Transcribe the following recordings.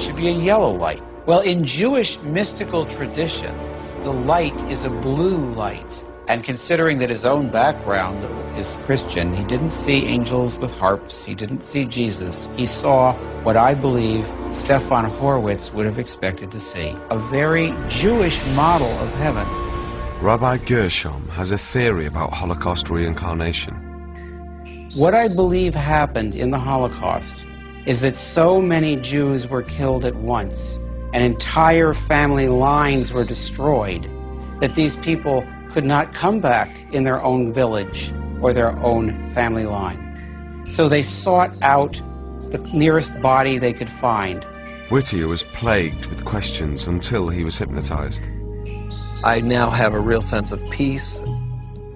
should be a yellow light. Well, in Jewish mystical tradition, the light is a blue light. And considering that his own background is Christian, he didn't see angels with harps, he didn't see Jesus. He saw what I believe Stefan Horwitz would have expected to see, a very Jewish model of heaven. Rabbi Gershom has a theory about Holocaust reincarnation. What I believe happened in the Holocaust is that so many Jews were killed at once, and entire family lines were destroyed, that these people could not come back in their own village or their own family line. So they sought out the nearest body they could find. Whittier was plagued with questions until he was hypnotized. I now have a real sense of peace.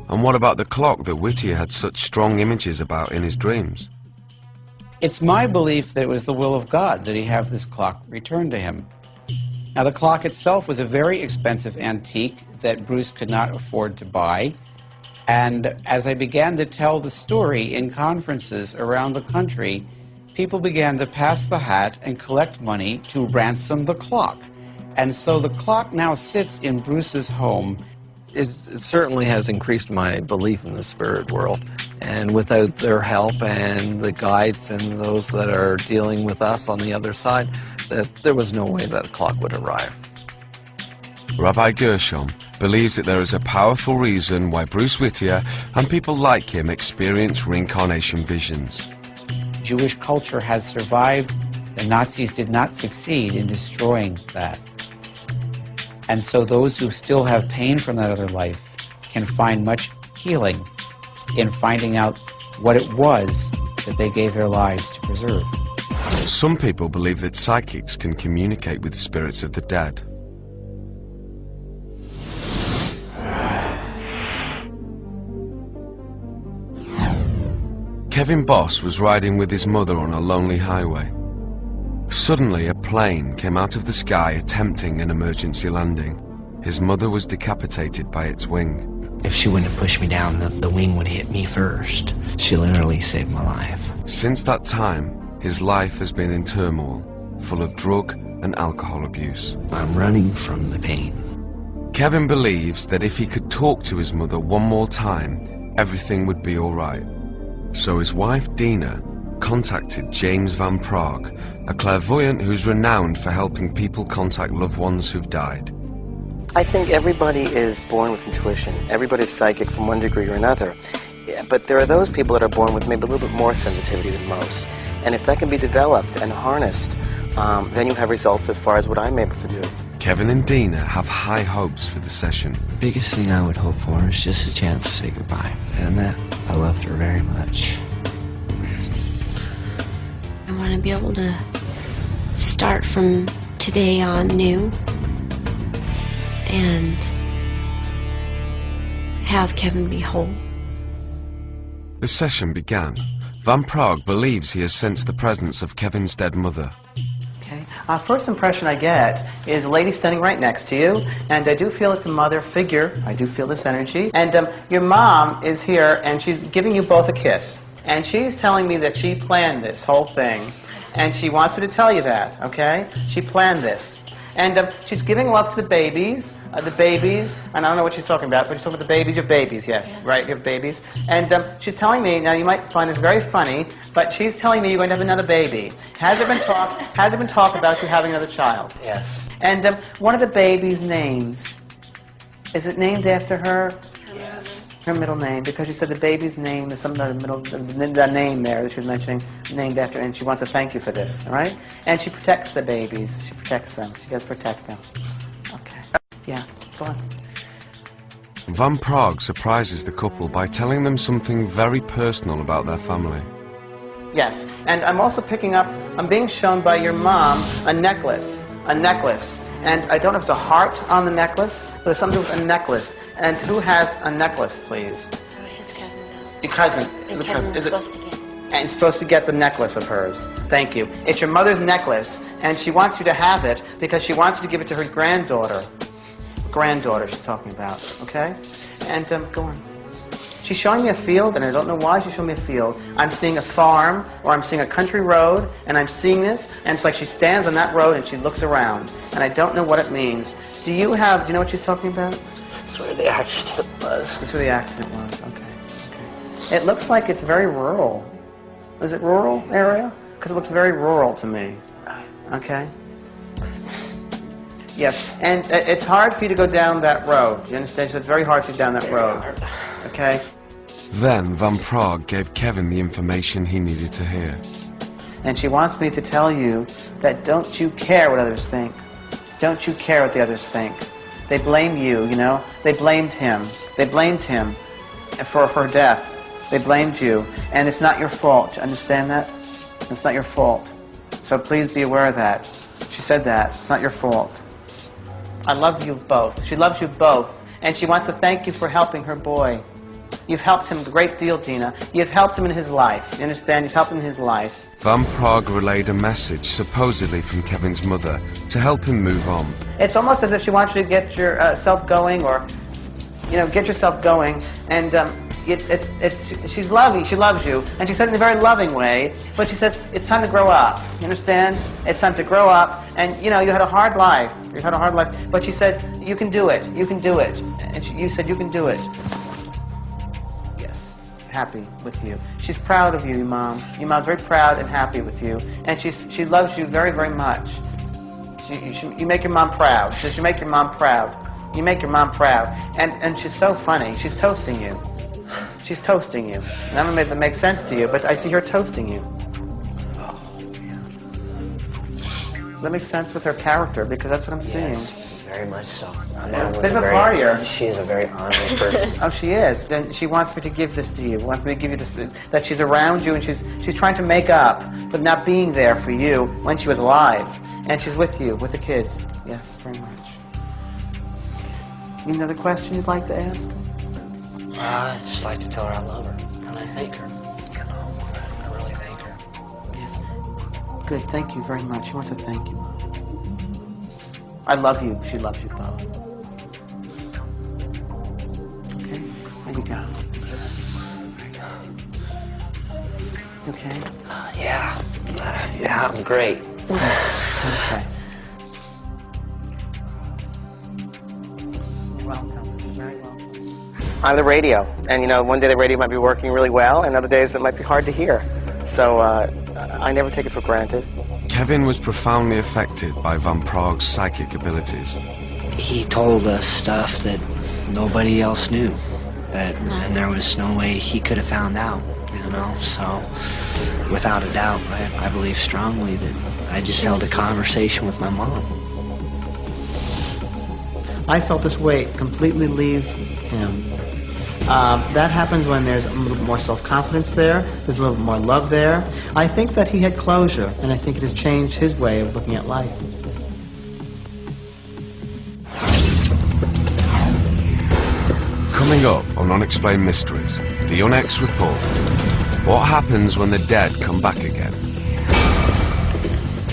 And what about the clock that Whittier had such strong images about in his dreams? It's my belief that it was the will of God that he have this clock returned to him. Now, the clock itself was a very expensive antique that Bruce could not afford to buy. And as I began to tell the story in conferences around the country, people began to pass the hat and collect money to ransom the clock. And so the clock now sits in Bruce's home. It certainly has increased my belief in the spirit world. And without their help and the guides and those that are dealing with us on the other side, that there was no way that the clock would arrive. Rabbi Gershom believes that there is a powerful reason why Bruce Whittier and people like him experience reincarnation visions. Jewish culture has survived. The Nazis did not succeed in destroying that. And so those who still have pain from that other life can find much healing in finding out what it was that they gave their lives to preserve. Some people believe that psychics can communicate with spirits of the dead. Kevin Boss was riding with his mother on a lonely highway. Suddenly, a plane came out of the sky attempting an emergency landing. His mother was decapitated by its wing. If she wouldn't have pushed me down, the wing would have hit me first. She literally saved my life. Since that time, his life has been in turmoil, full of drug and alcohol abuse. I'm running from the pain. Kevin believes that if he could talk to his mother one more time, everything would be all right. So his wife, Dina, contacted James Van Praagh, a clairvoyant who's renowned for helping people contact loved ones who've died. I think everybody is born with intuition. Everybody's psychic from one degree or another. Yeah, but there are those people that are born with maybe a little bit more sensitivity than most. And if that can be developed and harnessed, then you have results as far as what I'm able to do. Kevin and Dina have high hopes for the session. The biggest thing I would hope for is just a chance to say goodbye. And that, I loved her very much. I want to be able to start from today on new and have Kevin be whole. The session began. Van Praagh believes he has sensed the presence of Kevin's dead mother. Okay. First impression I get is a lady standing right next to you, and I do feel it's a mother figure. I do feel this energy. And your mom is here, and she's giving you both a kiss. And she's telling me that she planned this whole thing, and she wants me to tell you that, okay? She planned this. And she's giving love to the babies, and I don't know what she's talking about, but she's talking about the babies, your babies, yes, right, your babies. And she's telling me, now you might find this very funny, but she's telling me you're going to have another baby. Has there been talk about you having another child? Yes. And one of the babies' names, is it named after her? Yes. Her middle name, because she said the baby's name is some the name there that she was mentioning, named after, and she wants to thank you for this, all right? And she protects the babies. She protects them. She does protect them. Okay. Yeah, go on. Van Praagh surprises the couple by telling them something very personal about their family. Yes, and I'm also picking up, I'm being shown by your mom a necklace. And I don't know if it's a heart on the necklace, but there's something with a necklace. And who has a necklace, please? His cousin does. Your cousin. And Kevin's supposed to get it. And supposed to get the necklace of hers. Thank you. It's your mother's necklace, and she wants you to have it because she wants you to give it to her granddaughter. Granddaughter she's talking about, okay? And go on. She's showing me a field, and I don't know why she's showing me a field. I'm seeing a farm, or I'm seeing a country road, and I'm seeing this, and it's like she stands on that road and she looks around, and I don't know what it means. Do you know what she's talking about? That's where the accident was. That's where the accident was, okay. It looks like it's very rural. Is it rural area? Because it looks very rural to me. Okay? Yes, and it's hard for you to go down that road. You understand? So it's very hard to go down that road. Okay? Then Van Prague gave Kevin the information he needed to hear. And she wants me to tell you that don't you care what others think. Don't you care what the others think. They blame you, you know? They blamed him. They blamed him for her death. They blamed you. And it's not your fault. You understand that? It's not your fault. So please be aware of that. She said that. It's not your fault. I love you both. She loves you both. And she wants to thank you for helping her boy. You've helped him a great deal, Dina. You've helped him in his life. You understand? You've helped him in his life. Van Prague relayed a message, supposedly from Kevin's mother, to help him move on. It's almost as if she wants you to get yourself going, or, you know, get yourself going. And she's loving. She loves you, and she said it in a very loving way. But she says it's time to grow up. You understand? It's time to grow up. And you know, you had a hard life. You had a hard life. But she says you can do it. You can do it. And you said you can do it. Happy with you. She's proud of you, your mom. Your mom's very proud and happy with you, and she loves you very, very much. You make your mom proud. She says you make your mom proud. You make your mom proud, and she's so funny. She's toasting you. She's toasting you. And I don't know if that makes sense to you, but I see her toasting you. Does that make sense with her character? Because that's what I'm seeing. Yes, very much so. Bit of a partier. She is a very honorable person. Oh, she is. Then she wants me to give this to you. Wants me to give you this, that she's around you, and she's trying to make up for not being there for you when she was alive. And she's with you, with the kids. Yes, very much. Any other question you'd like to ask? I'd just like to tell her I love her, and I thank her. You know, I really thank her. Yes. Good, thank you very much. She wants to thank you. I love you. She loves you both. Okay, there you go. Okay? Yeah, I'm great. Okay. You're welcome. You're very welcome. I have the radio, and you know, one day the radio might be working really well, and other days it might be hard to hear. So I never take it for granted. Kevin was profoundly affected by Van Prague's psychic abilities. He told us stuff that nobody else knew, and there was no way he could have found out, you know, so without a doubt, I believe strongly that I just held a conversation with my mom. I felt this weight completely leave him. That happens when there's a little more self-confidence there, there's a little more love there. I think that he had closure, and I think it has changed his way of looking at life. Coming up on Unexplained Mysteries, the UNX report. What happens when the dead come back again?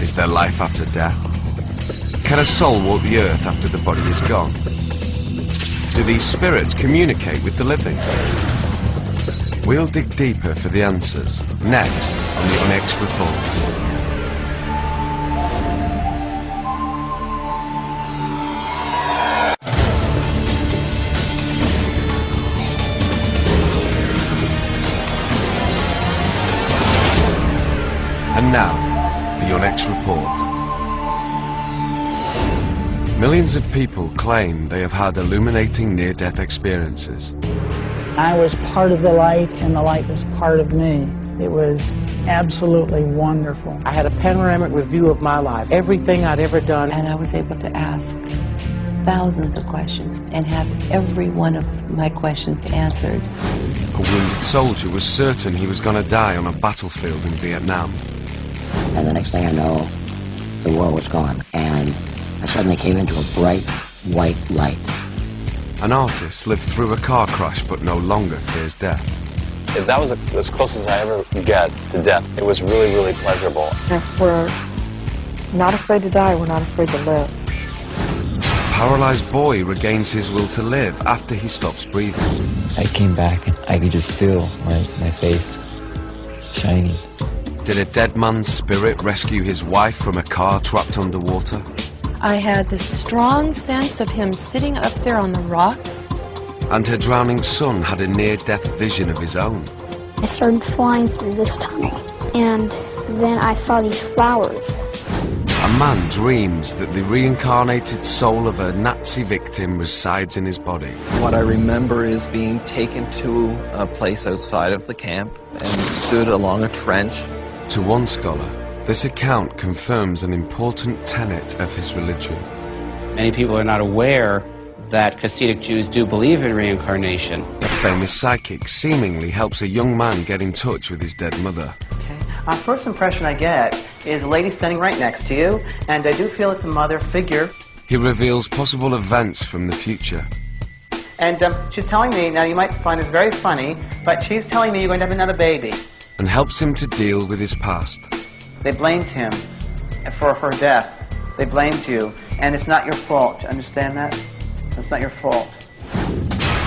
Is there life after death? Can a soul walk the earth after the body is gone? Do these spirits communicate with the living? We'll dig deeper for the answers next on the UNX report. And now, the UNX report. Millions of people claim they have had illuminating near-death experiences. I was part of the light, and the light was part of me. It was absolutely wonderful. I had a panoramic review of my life, everything I'd ever done. And I was able to ask thousands of questions and have every one of my questions answered. A wounded soldier was certain he was going to die on a battlefield in Vietnam. And the next thing I know, the war was gone, and I suddenly came into a bright, white light. An artist lived through a car crash but no longer fears death. If that was as close as I ever get to death, it was really, really pleasurable. If we're not afraid to die, we're not afraid to live. paralyzed boy regains his will to live after he stops breathing. I came back and I could just feel my face shining. Did a dead man's spirit rescue his wife from a car trapped underwater? I had this strong sense of him sitting up there on the rocks. And her drowning son had a near-death vision of his own. I started flying through this tunnel, and then I saw these flowers. A man dreams that the reincarnated soul of a Nazi victim resides in his body. What I remember is being taken to a place outside of the camp and stood along a trench. To one scholar, this account confirms an important tenet of his religion. Many people are not aware that Hasidic Jews do believe in reincarnation. A famous psychic seemingly helps a young man get in touch with his dead mother. First impression I get is a lady standing right next to you, and I do feel it's a mother figure. He reveals possible events from the future. And she's telling me, now you might find this very funny, but she's telling me you're going to have another baby. And helps him to deal with his past. They blamed him for her death. They blamed you, and it's not your fault. You understand that? It's not your fault.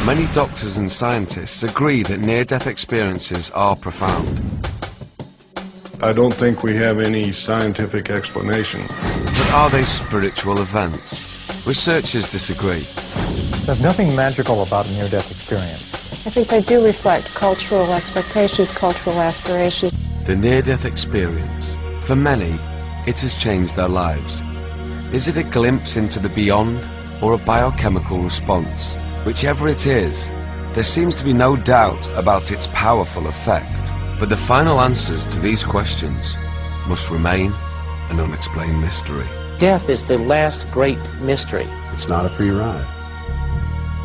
Many doctors and scientists agree that near-death experiences are profound. I don't think we have any scientific explanation. But are they spiritual events? Researchers disagree. There's nothing magical about a near-death experience. I think they do reflect cultural expectations, cultural aspirations. The near-death experience, for many, it has changed their lives. Is it a glimpse into the beyond or a biochemical response? Whichever it is, there seems to be no doubt about its powerful effect. But the final answers to these questions must remain an unexplained mystery. Death is the last great mystery. It's not a free ride.